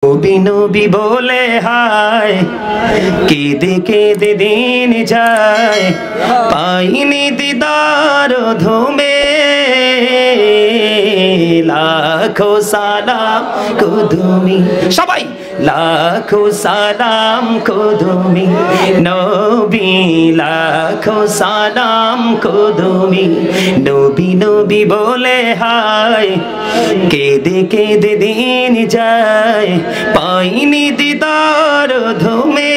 নবী নবী বলে হায় কেঁদে কেঁদে দিন যায়, পাইনি দিদার ধুমে লাখো সালাম কুদুমি, সবাই লাখো সালাম কুদুমি নবী, লাখো সালাম কুদুমি। নবী নবী বলে হায় কেঁদে কেঁদে দিন যায়, পাইনি দিদার ধুমে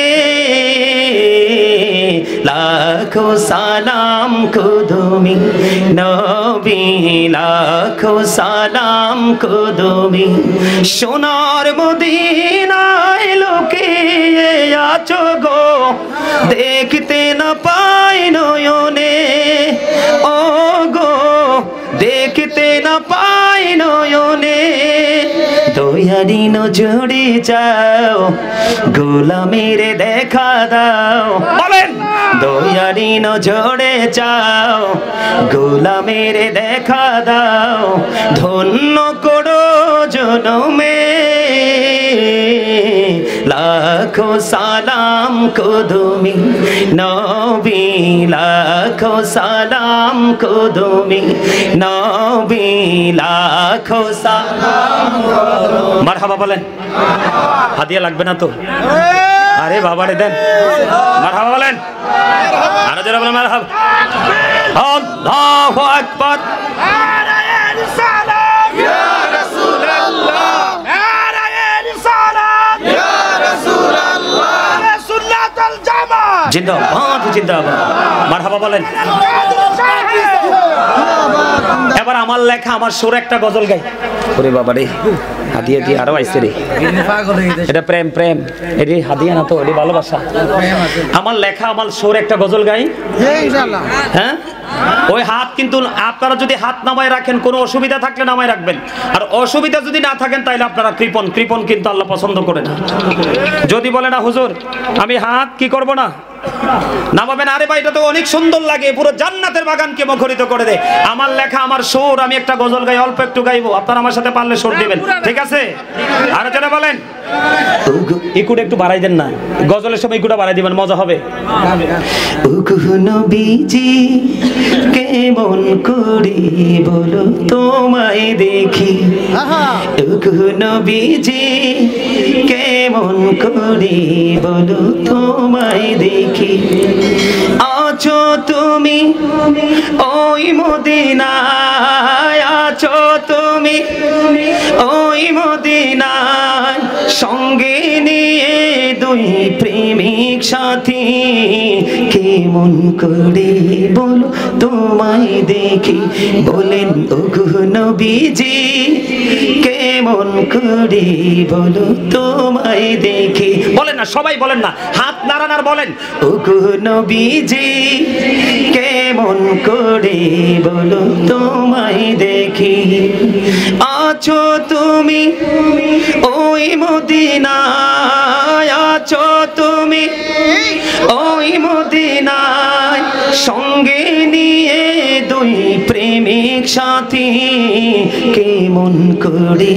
লাখো সালাম কুদুমি নবী, লাখো সালাম কুদুমি। সোনার মদিনায় লুকিয়ে আছো গো, দেখতে না পাই নয়নে ও গো, দেখতে না পাই নয়নে। দয়ারি নজরে যাও, গোলামের দেখা দাও, বলেন দয়ারি নজরে যাও, গোলামের দেখা দাও, ধন্য করো জনমে লাখো সালাম কুদুমি নবী, লাখো সালাম কুদুমি নবী, লাখো সালাম। মারহাবা বলেন, হাদিয়া লাগবে না তো? আরে বাবারে দেন মারহাবা বলেন, আরো জোরে বলেন মারহাবা। আল্লাহু আকবার। জিন্দাবাদ জিন্দাবাদ, মারহাবা বলেন। এবার আমার লেখা আমার সুর একটা গজল গাই। ওরে বাবা রে, হাদিয়া দিয়ে আরো আইছে রে, এটা প্রেম প্রেম, এটি হাদিয়া না তো, এটি ভালোবাসা। আমার লেখা আমার সুর একটা গজল গাই, হ্যাঁ? ওই হাত কিন্তু আপনারা যদি হাত নামায় রাখেন, কোনো অসুবিধা থাকলে নামায় রাখবেন, আর অসুবিধা যদি না থাকেন তাহলে আপনারা কৃপণ, কৃপণ কিন্তু আল্লাহ পছন্দ করে না। যদি বলে না হুজুর আমি হাত কি করব না, নামাবেন, আরে ভাই এটা তো অনেক সুন্দর লাগে, পুরো জান্নাতের বাগানকে মুখরিত করে দেয়। আমার লেখা আমার সুর, আমি একটা গজল গাই, অল্প একটু গাইবো, আপনারা আমার সাথে পারলে সুর দিবেন, ঠিক আছে? আর যারা বলেন ইকুটা একটু বাড়াই দেন না, গজলের সময় ইকুটা বাড়াই দিবেন, মজা হবে। নবীজি কেমন করে বলো তোমায় দেখি, নবীজি কেমন করে বলো তোমায় দেখি, আছো তুমি ওই মদিনায়, আছো তুমি ওই মদিনায়, সঙ্গে নিয়ে দুই প্রেমিক সাথী, কেমন করে বলো তোমায় দেখি। বলেন ওগো নবীজি কেমন করে বলো তোমায় দেখি, বলেন না সবাই, বলেন না, হাত নাড়ান আর বলেন ওগো নবীজি কেমন করে বলো তোমায় দেখি, আছো তুমি ওই মদিনায়, আছো তুমি ওই মদিনায়, সঙ্গে নিয়ে দুই প্রেমিক সাথী, কেমন করে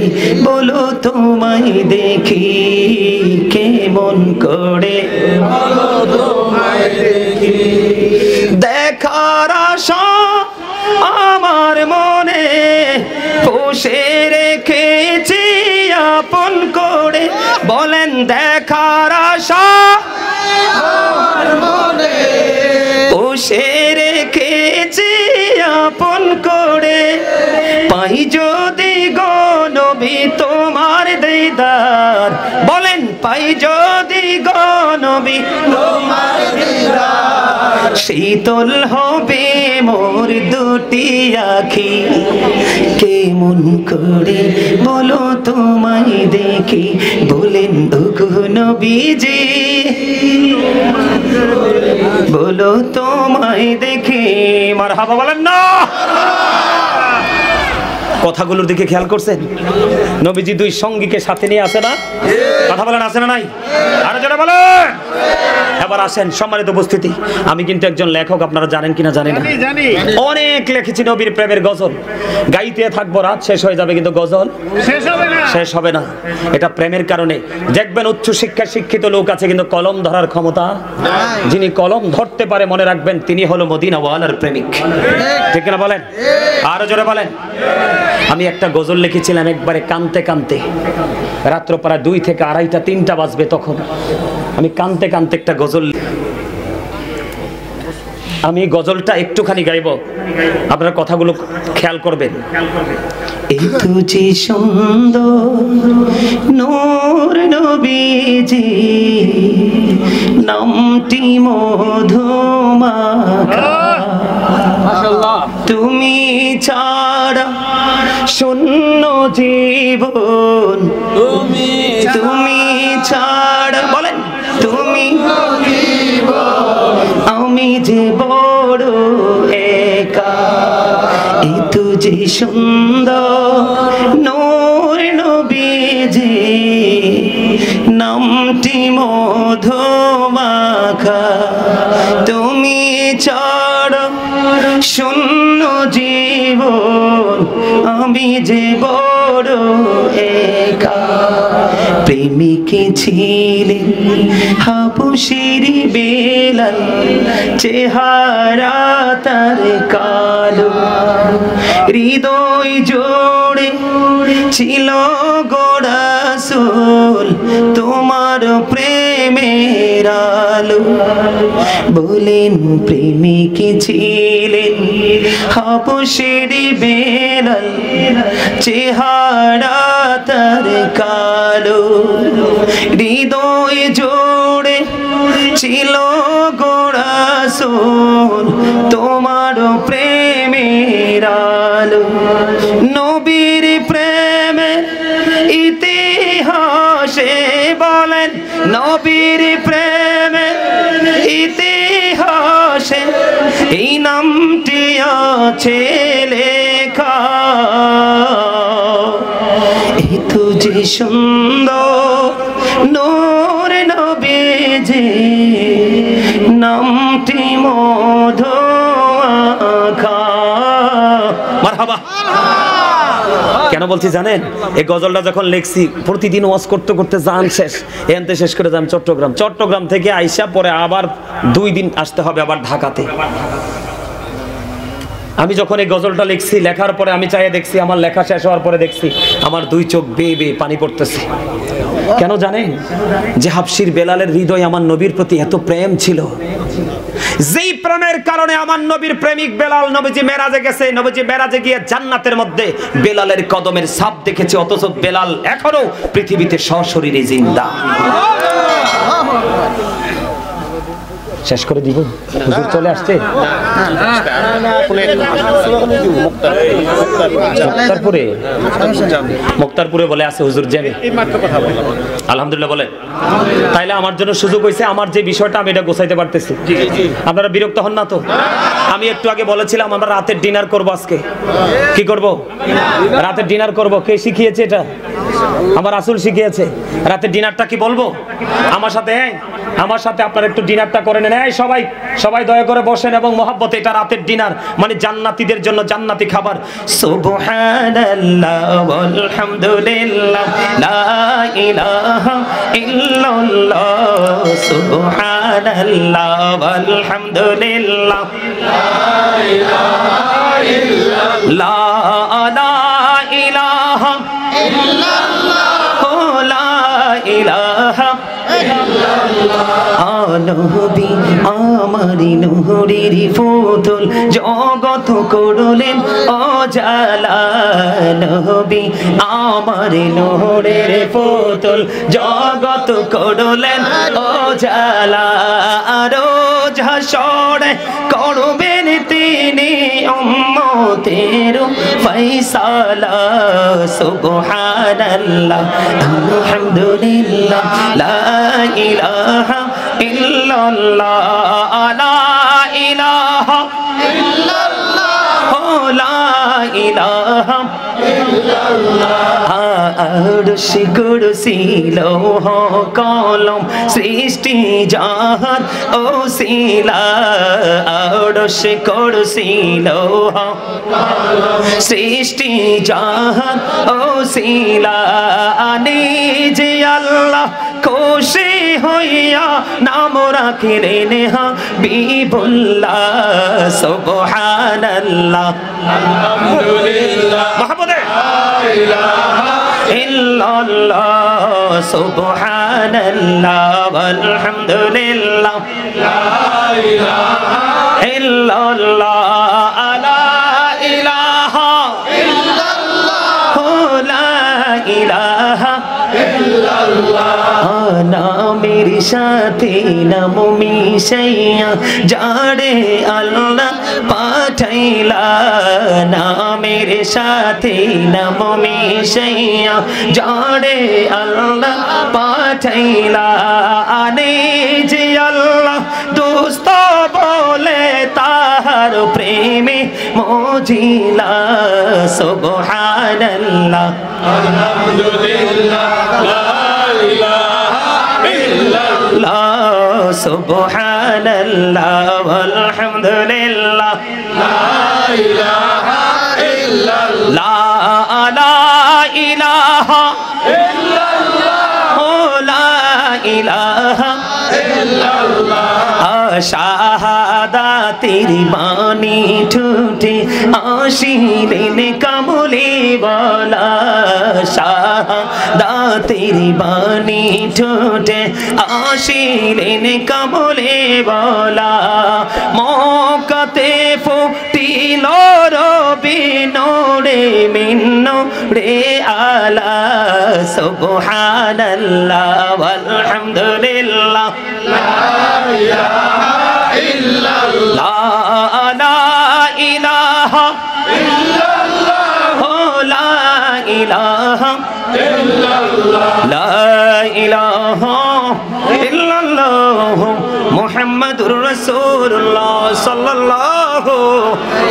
বলো তোমায় দেখি, কেমন করে বলো তোমায় দেখি। দেখার আশা আমার মনে পুষে রেখেছি আপন করে, বলেন দেখার আশা আমার মনে পুষে রেখেছি আপন করে, পাই যদি গো নবী তোমার দিদার, বলেন পাই যদি গো নবী তোমার দিদার, শীতল হবে মোর দুটি আখি, কেমন করে বলো তোমায় দেখি। বলেন ওগো নবীজি বলো তোমায় দেখি, মারহাবা বলেন না। কথাগুলোর দিকে খেয়াল করছেন? নবীজি দুই সঙ্গীকে সাথে নিয়ে আসে না, কথা বলেন আছে না নাই? আরো জোরে বলেন। এবার আসেন সম্মানিত উপস্থিতি, আমি কিন্তু একজন লেখক, আপনারা জানেন কিনা জানি না, অনেক লিখেছি নবীর প্রেমের গজল, গাইতে থাকবো, রাত শেষ হয়ে যাবে কিন্তু গজল শেষ হবে না। এটা প্রেমের কারণে দেখবেন উচ্চ শিক্ষা শিক্ষিত লোক আছে কিন্তু কলম ধরার ক্ষমতা, যিনি কলম ধরতে পারে মনে রাখবেন তিনি হলো মদিনা ওয়ালার প্রেমিক, ঠিক না বলেন? আরো জোরে বলেন। আমি একটা গজল লিখেছিলাম একবারে কানতে কানতে, রাত্র প্রায় 2 থেকে 2:30 3টা বাজবে, তখন আমি কানতে কানতে একটা গজল, আমি গজলটা একটুখানি গাইব, আপনারা কথাগুলো খেয়াল করবেন। এই তুজি সুন্দর নূর নবীজি, নামটি মধুমাখা, তুমি ছাড়া শূন্য জীবন, তুমি ছাড়া বলেন, তুমি আমি যে বড় একা, এই তুজি সুন্দর নূর নবীজি, নামটি মধুমাখা, তুমি ছাড়া শূন্য জীবন, আমি যে বড় একা। প্রেমিকে ছিলেন হাবশীর বেলাল, চেহারা তার কালো, হৃদয় জোড়ে ছিল গো রাসূল তোমার প্রেমের আলো। বলেন প্রেমিকে ছিলেন হাবশীর বেলাল, চেহারা তার কালো, হৃদয় জোড়ে ছিল গো রাসূল তোমার প্রেমের আলো। নবীর প্রেমের ইতিহাসে বলেন, নবীর প্রেমের ইতিহাসে এই নামটি আছে লেখা, এই তুজি সুন্দর নূর নবীজি, নামটি মধুমাখা। মারহাবা। কেন বলছি জানেন? এই গজলটা যখন লিখছি প্রতিদিন ওয়াজ করতে করতে জান শেষ, এনতে শেষ করে যাম চট্টগ্রাম থেকে আইসা পরে আবার 2 দিন আসতে হবে আবার ঢাকাতে। আমি যখন এই গজলটা লিখছি, লেখার পরে আমি চাইয়ে দেখছি, আমার লেখা শেষ হওয়ার পরে দেখছি আমার 2 চোখ বেয়ে বেয়ে পানি পড়তেছে। কেন জানেন? যে হাবশীর বেলালের হৃদয়ে আমার নবীর প্রতি এত প্রেম ছিল, যেই প্রেমের কারণে আমার নবীর প্রেমিক বেলাল, নবীজি মেরাজে গেছে, নবীজি মেরাজে গিয়ে জান্নাতের মধ্যে বেলালের কদমের ছাপ দেখেছে, অথচ বেলাল এখনো পৃথিবীতে সশরীরে জিন্দা। শেষ করে দিব, হুজুর চলে আসছে। মুক্তারপুরে বলে আছে হুজুর যাবে, আলহামদুলিল্লাহ বলে। তাইলে আমার জন্য সুযোগ হয়েছে, আমার যে বিষয়টা আমি এটা গোছাইতে পারতেছি। আপনারা বিরক্ত হন না তো? আমি একটু আগে বলেছিলাম আমরা রাতের ডিনার করব। আজকে কি করব? রাতের ডিনার করব। কে শিখিয়েছে এটা? আমার রাসূল শিখিয়েছে। রাতের ডিনারটা কি বলবো? আমার সাথে আপনারা একটু ডিনারটা করে নেন। এই সবাই দয়া করে বসেন এবং মহব্বতে, এটা রাতের ডিনার, মানে জান্নাতীদের জন্য জান্নাতি খাবার। সুবহানাল্লাহ ওয়ালহামদুলিল্লাহ লা ইলাহা ইল্লাল্লাহ, সুবহানাল্লাহ ওয়ালহামদুলিল্লাহ লা ইলাহা ইল্লাল্লাহ, লা ইলাহা ইল্লাল্লাহ, লা ইলাহা নবী আমারি নূরের ফুতুল, জগত করলেন অজালা। নবী আমারি নূরের ফুতুল, জগত করলেন অজালা। রোজ হাসরে করবেন তিনি উম্মতের ফয়সালা। সুবহানাল্লাহ আলহামদুলিল্লাহ লা ইলাহা ইল্লাল্লাহ, লা ইলাহা ইল্লাল্লাহ, লা ইলাহা ইল্লাল্লাহ আরশ কুরসি লৌহ কলম সৃষ্টি জাহান ওসিলা আরশ কুরসি লৌহ কলম সৃষ্টি জাহান ওসিলা নিজে আল্লাহ খুশি হইয়া নাম রাখিলেন হাবিবুল্লাহ সুবহানাল্লাহ আলহামদুলিল্লাহ মাহমুদে লা ইলাহা ইল্লাল্লাহ সুবহানাল্লাহ আলহামদুলিল্লাহ লা ইলাহা ইল্লাল্লাহ লা ইলাহা ইল্লাল্লাহ লা ইলাহা নামের সাথে নাম মিশাইয়া যারে আল্লাহ পাঠাইলা নামের সাথে নাম মিশাইয়া যারে আল্লাহ পাঠাইলা আনে যে আল্লাহ দোস্ত বলে তাহার প্রেমে মজিলা সুবহানাল্লাহ আলহামদুলিল্লাহ লা ইলাহা ইল্লাল্লাহ সুবহানাল্লাহ আলহামদুলিল্লাহ লা ইলাহা ইল্লাল্লাহ লা ইলাহা ইল্লাল্লাহ লা ইলাহা ইল্লাল্লাহ শাহাদাতের বাণী ঠুটে আসিলেন কামলে ওয়ালা শাহাদাতের বাণী ঠুটে আসিলেন কামলে ওয়ালা মক্কাতে ফুটিল রবি নূরে মিন নূরে আলা সুবহানাল্লাহ আলহামদুলিল্লাহ লা ইলাহা ইল্লাল্লাহ লা ইলাহা ইল্লাল্লাহ লা ইলাহা ইল্লাল্লাহ লা ইলাহা ইল্লাল্লাহ মুহাম্মাদুর রাসূলুল্লাহ সাল্লাল্লাহু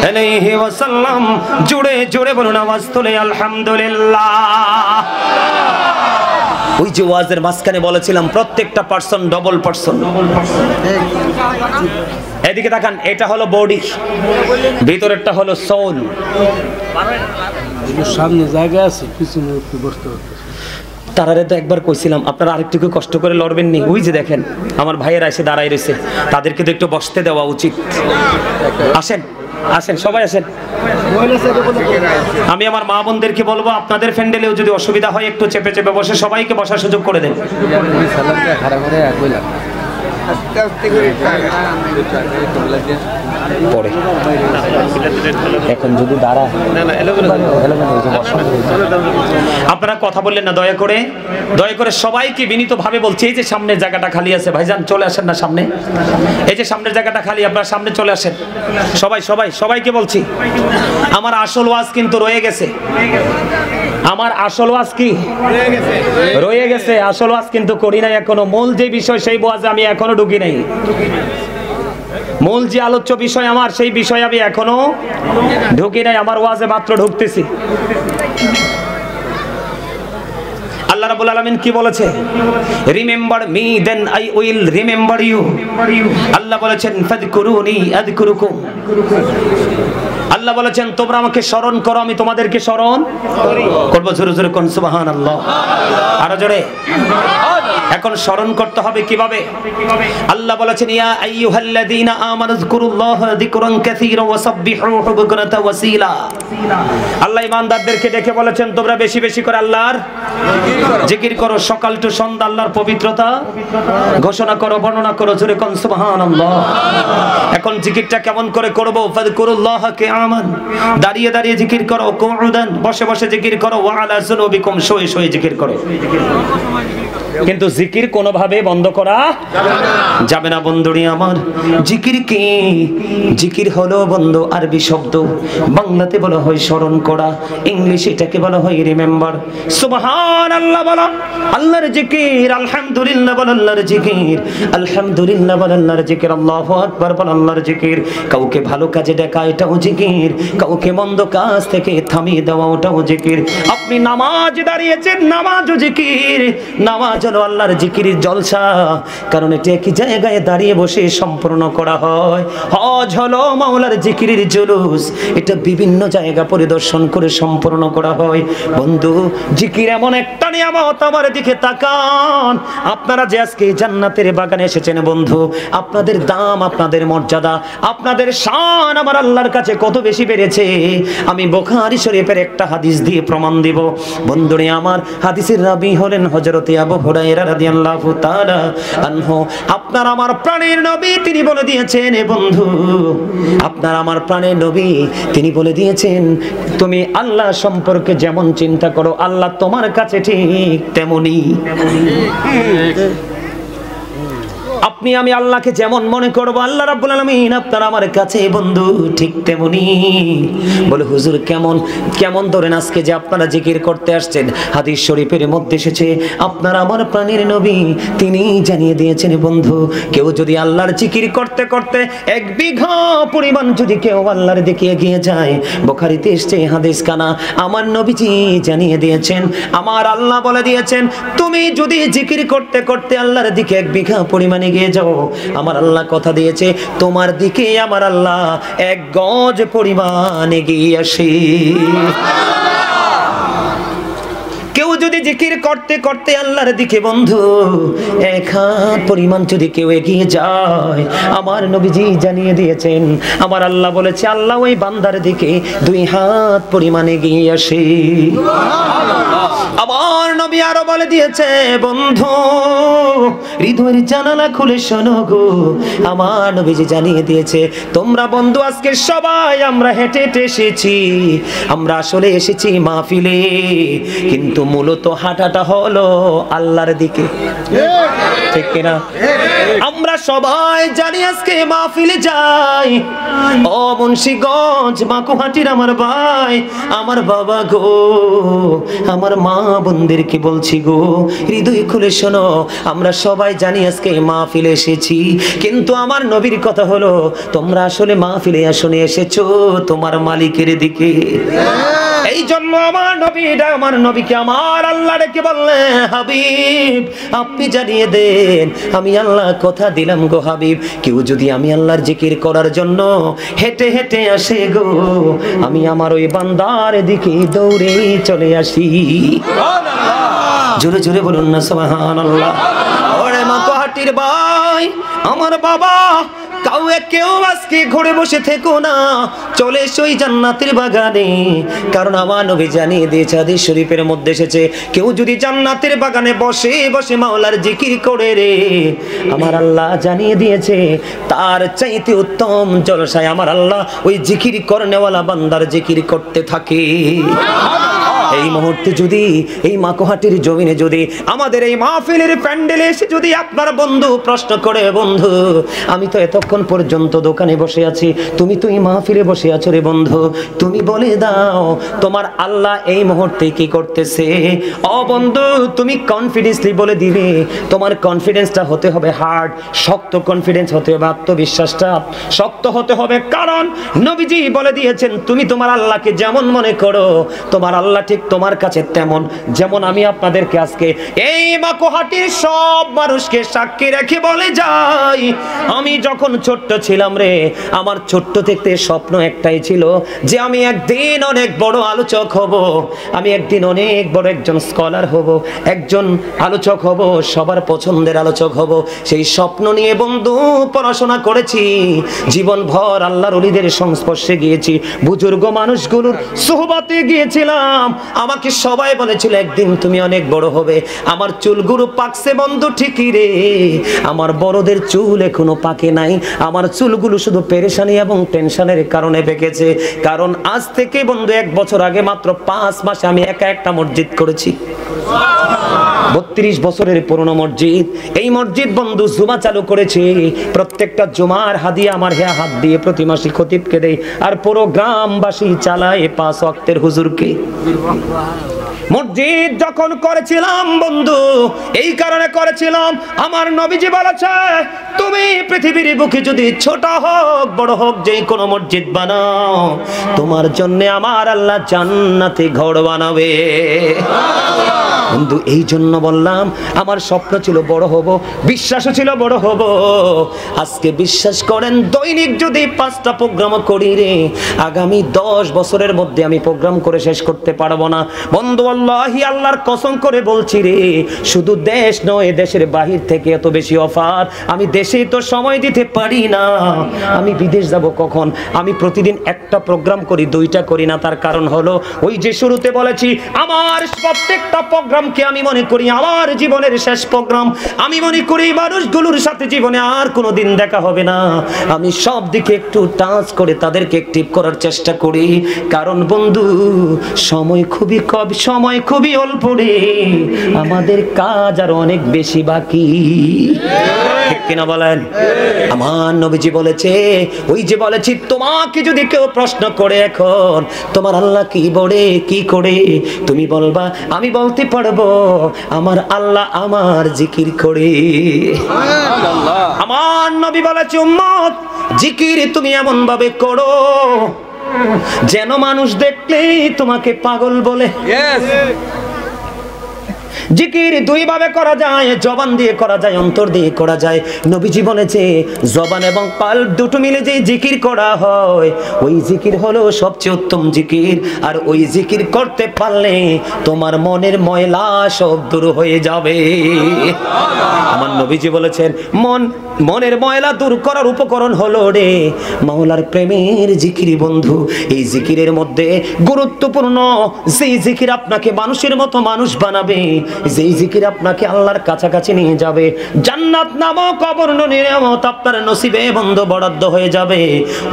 আলাইহি ওয়াসাল্লাম জুড়ে জুড়ে বলুন আওয়াজ তুলে আলহামদুলিল্লাহ ওই যে ওয়াজের মাঝখানে বলেছিলাম প্রত্যেকটা পার্সন ডবল পার্সন এদিকে তাকান এটা হলো বডি ভিতরেরটা হলো সোল সামনে জায়গা আছে পিছনে একটু বসতে হবে তারারে তো একবার কইছিলাম আপনারা আরেকটু কষ্ট করে লড়বেন নি ওই যে দেখেন আমার ভাইয়েরা এসে দাঁড়াই রয়েছে তাদেরকে তো একটু বসতে দেওয়া উচিত আসেন আসেন সবাই আসেন আমি আমার মা বোনদেরকে বলবো আপনাদের ফ্যান্ডেলেও যদি অসুবিধা হয় একটু চেপে চেপে বসে সবাইকে বসার সুযোগ করে দেন পরে এখন যদি দাঁড়ায় আপনারা কথা বললেন না দয়া করে সবাইকে বিনীতভাবে বলছি এই যে সামনের জায়গাটা খালি আছে ভাইজান চলে আসেন না সামনে এই যে সামনের জায়গাটা খালি আপনারা সামনে চলে আসেন সবাইকে বলছি আমার আসল ওয়াজ কিন্তু রয়ে গেছে আমার আসল ওয়াজ কি রয়ে গেছে আসল ওয়াজ কিন্তু করি নাই এখনো মূল যে বিষয় সেই ওয়াজে আমি এখনো ঢুকি নাই মূল যে আলোচ্য বিষয় আমার সেই বিষয় আমি এখনো ঢুকি নাই আমার ওয়াজে মাত্র ঢুকতেছি আল্লাহ রাব্বুল আলামিন কি বলেছে remember me then I will remember you আল্লাহ বলেছেন ফাযকুরুনি আযকুরুকুম আল্লাহ বলেছেন তোমরা আমাকে স্মরণ করো আমি তোমাদেরকে স্মরণ করব জোরে জোরে কোন সুবহানাল্লাহ আরো জোরে এখন স্মরণ করতে হবে কিভাবে আল্লাহ বলেছেন ইয়া আইয়ুহাল্লাযীনা আমানু যকুরুল্লাহা যিকরান কাসীরা ওয়াসাব্বিহুহু বুকরাতাও ওয়াসীলা আল্লাহ ঈমানদারদেরকে ডেকে বলেছেন তোমরা বেশি বেশি করে আল্লাহর জিকির করো সকাল টু সন্ধ্যা আল্লাহর পবিত্রতা ঘোষণা করো বর্ণনা করো জোরে কোন সুবহানাল্লাহ এখন জিকিরটা কেমন করে করব ফাযকুরুল্লাহা কিয়ামান দাঁড়িয়ে দাঁড়িয়ে জিকির করো কুউদান বসে বসে জিকির করো ওয়া আলা যুনুবিকুম শুয়ে শুয়ে জিকির করো কিন্তু জিকির কোনোভাবে বন্ধ করা যাবে না বন্ধুরি আমার। জিকির কি? জিকির হলো বন্ধু আরবি শব্দ, বাংলাতে বলা হয় স্মরণ করা, ইংলিশে এটাকে বলা হয় রিমেম্বার। সুবহানাল্লাহ বলা আল্লাহর জিকির, আলহামদুলিল্লাহ বলা আল্লাহর জিকির, আলহামদুলিল্লাহ বলা আল্লাহর জিকির, আল্লাহু আকবার বলা আল্লাহর জিকির। কাউকে ভালো কাজে ডাকা এটাও জিকির, কাউকে মন্দ কাজ থেকে থামিয়ে দেওয়া ওটাও জিকির। আপনি নামাজ দাঁড়িয়েছেন, নামাজও জিকির। নামাজ হলো আল্লাহর জিকিরের জলসা, কারণ এটা একই জায়গায় দাঁড়িয়ে বসে সম্পূর্ণ করা হয়। হজ হলো মাওলার জিকিরের জুলুস, এটা বিভিন্ন জায়গা পরিদর্শন করে সম্পূর্ণ করা হয়। বন্ধু জিকির এমন একটা নিয়ামত, আমার দিকে তাকান। আপনারা যে আজকে জান্নাতের বাগানে এসেছেন বন্ধু, আপনাদের দাম, আপনাদের মর্যাদা, আপনাদের শান আমার আল্লাহর কাছে কত বেশি বেড়েছে। আমি বুখারী শরীফের একটা হাদিস দিয়ে প্রমাণ দিব বন্ধুরে আমার। হাদিসের রাবী হলেন হযরত আবু হুরায়রা রাদিয়াল্লাহু তাআলা আনহু। আপনার আমার প্রাণের নবী তিনি বলে দিয়েছেন, এ বন্ধু আপনার আমার প্রাণের নবী তিনি বলে দিয়েছেন, তুমি আল্লাহ সম্পর্কে যেমন চিন্তা করো আল্লাহ তোমার কাছে ঠিক তেমনি। আপনি আমি আল্লাহকে যেমন মনে করব আল্লাহ রাব্বুল আলামিন আপনার আমার কাছে বন্ধু ঠিক তেমনি। বলে হুজুর কেমন কেমন? ধরেন আজকে যে আপনারা জিকির করতে আসছেন, হাদিস শরীফের মধ্যে এসেছে আপনার আমার প্রাণের নবী তিনি জানিয়ে দিয়েছেন বন্ধু, কেউ যদি আল্লাহর জিকির করতে করতে 1 বিঘা পরিমাণ যদি কেউ আল্লাহর দিকে এগিয়ে যায়, বুখারীতে এসেছে হাদিস কানা, আমার নবীজি জানিয়ে দিয়েছেন, আমার আল্লাহ বলে দিয়েছেন, তুমি যদি জিকির করতে করতে আল্লাহর দিকে 1 বিঘা পরিমাণ এগিয়ে যাও, আমার আল্লাহ কথা দিয়েছে তোমার দিকে আমার আল্লাহ 1 গজ পরিমাণ এগিয়ে আসে। কেউ যদি জিকির করতে করতে আল্লাহর দিকে বন্ধু 1 হাত পরিমাণ যদি কেউ এগিয়ে যায়, আমার নবীজি জানিয়ে দিয়েছেন, আমার আল্লাহ বলেছে আল্লাহ ওই বান্দার দিকে 2 হাত পরিমাণ এগিয়ে আসে। আমার নবী আরো বলে দিয়েছে বন্ধু হৃদয়ের জানালা খুলে শোনো গো, আমার নবীজি জানিয়ে দিয়েছে তোমরা বন্ধু আজকে সবাই আমরা হেঁটে হেঁটে এসেছি, আমরা আসলে এসেছি মাহফিলে, কিন্তু মূলত হাঁটাটা হলো আল্লাহর দিকে, ঠিক কিনা? আমরা সবাই জানি আজকে মাহফিলে যাই, ও মুন্সিগঞ্জ মাকুহাটির আমার ভাই আমার বাবা গো, আমার মা বোনদেরকে বলছি গো হৃদয় খুলে শোনো, আমরা সবাই জানি আজকে মাহফিলে এসেছি, কিন্তু আমার নবীর কথা হলো তোমরা আসলে মাহফিলে আসনে এসেছো তোমার মালিকের দিকে। এই জন্য আমার নবীকে আমার আল্লাহ ডেকে বললেন, হাবিব আপনি জানিয়ে দেন, আমি আল্লাহ কথা দিলাম গো হাবিব, কেউ যদি আমি আল্লাহর জিকির করার জন্য হেঁটে হেঁটে আসে গো, আমি আমার ওই বান্দার দিকে দৌড়ে চলে আসি। জোরে জোরে বলুন না সুবহানাল্লাহ। ওরে মাকুহাটির ভাই আমার বাবা, কেউ আজকে ঘরে বসে থেকো না, চলে এসো ওই জান্নাতের বাগানে, কারণ আমার নবী জানিয়ে দিয়েছে হাদিস শরীফের মধ্যে এসেছে, কেউ যদি জান্নাতের বাগানে বসে বসে মাওলার জিকির করে রে, আমার আল্লাহ জানিয়ে দিয়েছে তার চাইতে উত্তম জলসায় আমার আল্লাহ ওই জিকির করনেওয়ালা বান্দার জিকির করতে থাকে। এই মুহূর্তে যদি এই মাকুহাটির জমিনে যদি আমাদের এই মাহফিলের প্যান্ডেলে এসে যদি আপনার বন্ধু প্রশ্ন করে, বন্ধু আমি তো এতক্ষণ পর্যন্ত দোকানে বসে আছি, তুমি তো এই মাহফিলে বসে আছো রে বন্ধু, তুমি বলে দাও তোমার আল্লাহ এই মুহূর্তে কি করতেছে? ও বন্ধু তুমি কনফিডেন্সলি বলে দিবে, তোমার কনফিডেন্সটা হতে হবে হার্ড, শক্ত কনফিডেন্স হতে হবে, আত্মবিশ্বাসটা শক্ত হতে হবে, কারণ নবীজি বলে দিয়েছেন তুমি তোমার আল্লাহকে যেমন মনে করো তোমার আল্লাহ ঠিক তোমার কাছে তেমন। যেমন আমি আপনাদেরকে আজকে এই মাকুহাটির সব মানুষকে সাক্ষী রেখে বলে যাই, আমি যখন ছোট্ট ছিলাম রে, আমার ছোট্ট থেকে স্বপ্ন একটাই ছিল যে আমি একদিন অনেক বড় আলোচক হব, আমি একদিন অনেক বড় একজন স্কলার হব, একজন আলোচক হব, সবার পছন্দের আলোচক হব। সেই স্বপ্ন নিয়ে বন্ধু পড়াশোনা করেছি, জীবনভর আল্লাহর ওলিদের সংস্পর্শে গিয়েছি, বুজুর্গ মানুষগুলোর সুহবতে গিয়েছিলাম, আমাকে সবাই বলেছিল একদিন তুমি অনেক বড় হবে। আমার চুলগুলো পাকছে বন্ধু ঠিকই রে, আমার বড়দের চুল এখনো পাকে নাই, আমার চুলগুলো শুধু পেরেশানি এবং টেনশনের কারণে পেকেছে, কারণ আজ থেকে বন্ধু 1 বছর আগে মাত্র 5 মাসে আমি একা একটা মসজিদ করেছি। 32 বছরের পুরনো মসজিদ। এই মসজিদ বন্ধু জুমা চালু করেছে, প্রত্যেকটা জুমার হাদিয়া আমার হাত দিয়ে প্রতি মাসে খতিবকে দেয়, আর পুরো গ্রামবাসী চালায় 5 ওয়াক্তের হুজুরকে। মসজিদ যখন করেছিলাম বন্ধু, এই কারণে করেছিলাম, আমার নবীজি বলেছে তুমি পৃথিবীর বুকে যদি ছোট হোক বড় হোক যেই কোনো মসজিদ বানাও, তোমার জন্য আমার আল্লাহ জান্নাতে ঘর বানাবে। বন্ধু এই জন্য বললাম, আমার স্বপ্ন ছিল বড় হব, বিশ্বাসও ছিল বড় হব। আজকে বিশ্বাস করেন দৈনিক যদি 5টা প্রোগ্রাম করি রে, আগামী 10 বছরের মধ্যে আমি প্রোগ্রাম করে শেষ করতে পারবো না বন্ধু। আল্লাহি আল্লাহর কসম করে বলছি রে, শুধু দেশ নয় দেশের বাহির থেকে এত বেশি অফার। আমি দেশেই তো সময় দিতে পারি না, আমি বিদেশ যাব কখন? আমি প্রতিদিন একটা প্রোগ্রাম করি, 2টা করি না। তার কারণ হলো ওই যে শুরুতে বলেছি, আমার প্রত্যেকটা প্রোগ্রামকে আমি মনে করি আমার জীবনের শেষ প্রোগ্রাম। আমি মনে করি মানুষগুলোর সাথে জীবনে আর কোনো দিন দেখা হবে না। আমি সব দিকে একটু টাচ করে তাদেরকে অ্যাক্টিভ করার চেষ্টা করি, কারণ বন্ধু সময় খুবই কম, সময় খুবই অল্প রে, আমাদের কাজ আর অনেক বেশি বাকি, ঠিক কিনা বলেন? আমার নবীজি বলেছে, ওই যে বলেছি তোমাকে যদি কেউ প্রশ্ন করে এখন তোমার আল্লাহ কি বলে কি করে, তুমি বলবা আমি বলতে পারবো আমার আল্লাহ আমার জিকির করে। আমার নবী বলেছে উম্মত জিকির তুমি এমন ভাবে করো যেন মানুষ দেখলেই তোমাকে পাগল বলে। জিকির 2 ভাবে করা যায়, জবান দিয়ে করা যায়, অন্তর দিয়ে করা যায়। নবীজি বলেছে জবান এবং কলব দুটো মিলে যে জিকির করা হয়, ওই জিকির হলো সবচেয়ে উত্তম জিকির। আর ওই জিকির করতে পারলে তোমার মনের ময়লা সব দূর হয়ে যাবে। আমার নবীজি বলেছেন মনের ময়লা দূর করার উপকরণ হলো রে মাওলার প্রেমের জিকির বন্ধু। এই জিকিরের মধ্যে গুরুত্বপূর্ণ যেই জিকির আপনাকে মানুষের মতো মানুষ বানাবে, যেই জিকির আপনাকে আল্লাহর কাছাকাছি নিয়ে যাবে, জান্নাত নামক অবর্ণনীয় নিয়ামত আপনার নসিবে বন্ধু বরাদ্দ হয়ে যাবে,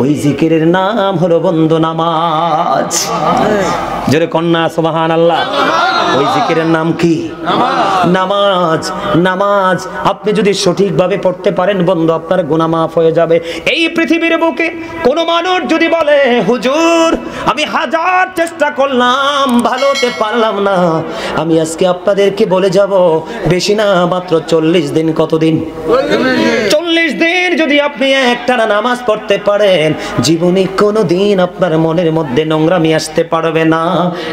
ওই জিকিরের নাম হলো বন্ধু নামাজ। জোরে কন্যা সুবহানাল্লাহ। ওই জিকিরের নাম কি? নামাজ। নামাজ আপনি যদি সঠিকভাবে পড়তে পারেন বন্ধু, আপনার গুনাহ মাফ হয়ে যাবে। এই পৃথিবীর বুকে কোন মানুষ যদি বলে হুজুর আমি 1000 চেষ্টা করলাম ভালো হতে পারলাম না, আমি আজকে আপনাদেরকে বলে যাব বেশি না মাত্র 40 দিন। কতদিন? 40 দিন যদি আপনি একটানা নামাজ পড়তে পারেন, জীবনে কোনোদিন আপনার মনের মধ্যে নোংরামি আসতে পারবে না।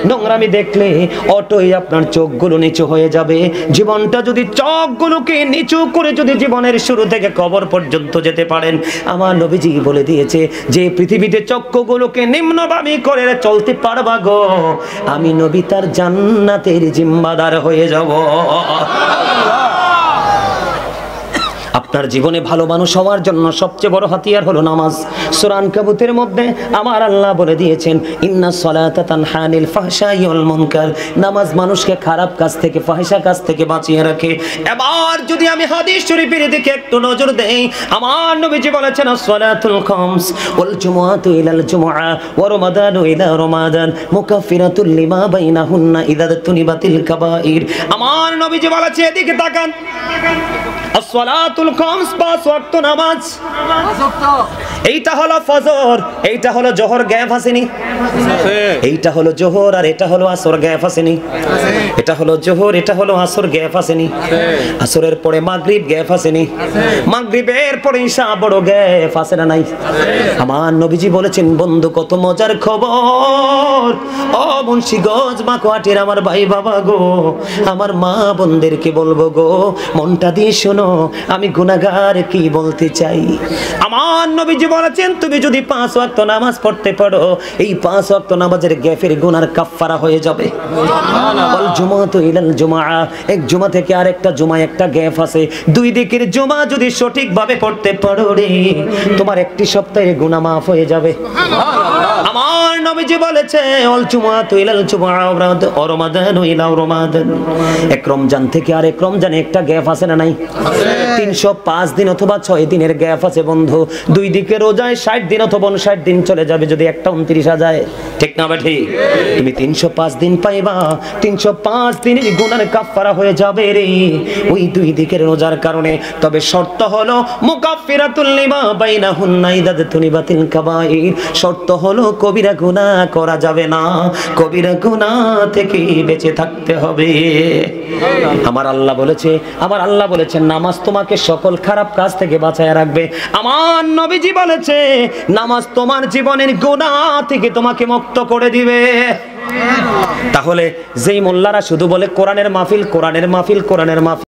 নোংরামি দেখলে অটোই আপনার চোখগুলো নিচু হয়ে যাবে। জীবনটা যদি চোখগুলোকে নিচু করে যদি জীবনের শুরু থেকে কবর পর্যন্ত যেতে পারেন, আমার নবীজি বলে দিয়েছে যে পৃথিবীতে চক্ষুগুলোকে নিম্নগামী করে চলতে পারবা গো, আমি নবী তার জান্নাতের জিম্মাদার হয়ে যাব। আপনার জীবনে ভালো মানুষ হওয়ার জন্য সবচেয়ে বড় হাতিয়ার হলো নামাজ। সূরা আনকাবুতের মধ্যে আমার আল্লাহ বলে দিয়েছেন ইন্নাস সালাতা তানহা আনিল ফাহশাই ওয়াল মুনকার, নামাজ মানুষকে খারাপ কাজ থেকে ফাহিশা কাজ থেকে বাঁচিয়ে রাখে। এবার যদি আমি হাদিস শরীফের দিকে একটু নজর দেই, আমার নবীজি বলেছেন as-সালাতুল খামস ওয়াল জুমআতু ইলাল জুমআ ওয়া রমাদানু ইলা রমাদান মুকাফফিরাতুল লিমা বাইনাহুন্না ইযা তুনিবাতিল কাবাইর। আমার নবীজি বলেছে এদিকে তাকান, as-সালাতুল খামস 5 ওয়াক্ত নামাজ, এইটা হলো ফজর, এইটা হলো জোহর, গ্যাপ আসেনি? এইটা হলো জোহর আর এটা হলো আসর, গ্যাপ আসেনি? এটা হলো জোহর, এটা হলো আসর, গ্যাপ আসেনি? আসরের পরে মাগরিব, গ্যাপ আসেনি? মাগরিবের পরে ঈশা, বড় গ্যাপ আছে না নাই? আমার নবীজি বলেছেন বন্ধু কত মজার খবর, ও মুন্সিগঞ্জ মাকুয়াটির আমার ভাই বাবা গো, আমার মা বোনদেরকে বলবো গো, মনটা দিয়ে শোনো আমি গুনাহগার কি বলতে চাই। আমার নবীজি বলেছেন তুমি যদি 5 ওয়াক্ত নামাজ পড়তে পারো, এই 5 ওয়াক্ত নামাজের গ্যাপের গুনার কাফফারা হয়ে যাবে। ওয়াল জুমাতু ইলাল জুমআ, এক জুমা থেকে আরেকটা জুমা একটা গ্যাপ আছে, 2 দিকের জুমা যদি সঠিকভাবে পড়তে পারো রে, তোমার একটি সপ্তাহের গুনাহ মাফ হয়ে যাবে। আমার নবীজি বলেছে ওয়াল জুমাতু ইলাল জুমআ ওয়া রমাদানু ইলা রমাদান, এক রমজান থেকে আরেক রমজানে একটা গ্যাপ আছে না নাই? 305 দিন অথবা 6 দিনের গ্যাপ আছে বন্ধু। 2 দিকের রোজায় 60 দিন অথবা 59 দিন চলে যাবে যদি একটা 29 যায়, ঠিক না বেঠি? তুমি 305 দিন পাইবা, 305 দিনের গুনার কাফারা হয়ে যাবে রে ওই দুই দিকের রোজার কারণে। তবে শর্ত হলো মুকাফফিরাতুল লিমা বাইনাহুন্না ইদাতুনি বাতিল কাবাইর, শর্ত হলো কবিরা গুনাহ করা যাবে না, কবিরা গুনাহ থেকে বেঁচে থাকতে হবে। আমার আল্লাহ বলেছেন নামাজ তোমাকে সকল খারাপ কাজ থেকে বাঁচায় রাখবে। আমার নবীজি বলেছে নামাজ তোমার জীবনের গুনাহ থেকে তোমাকে মুক্ত করে দিবে। তাহলে যেই মোল্লারা শুধু বলে কোরআনের মাহফিল,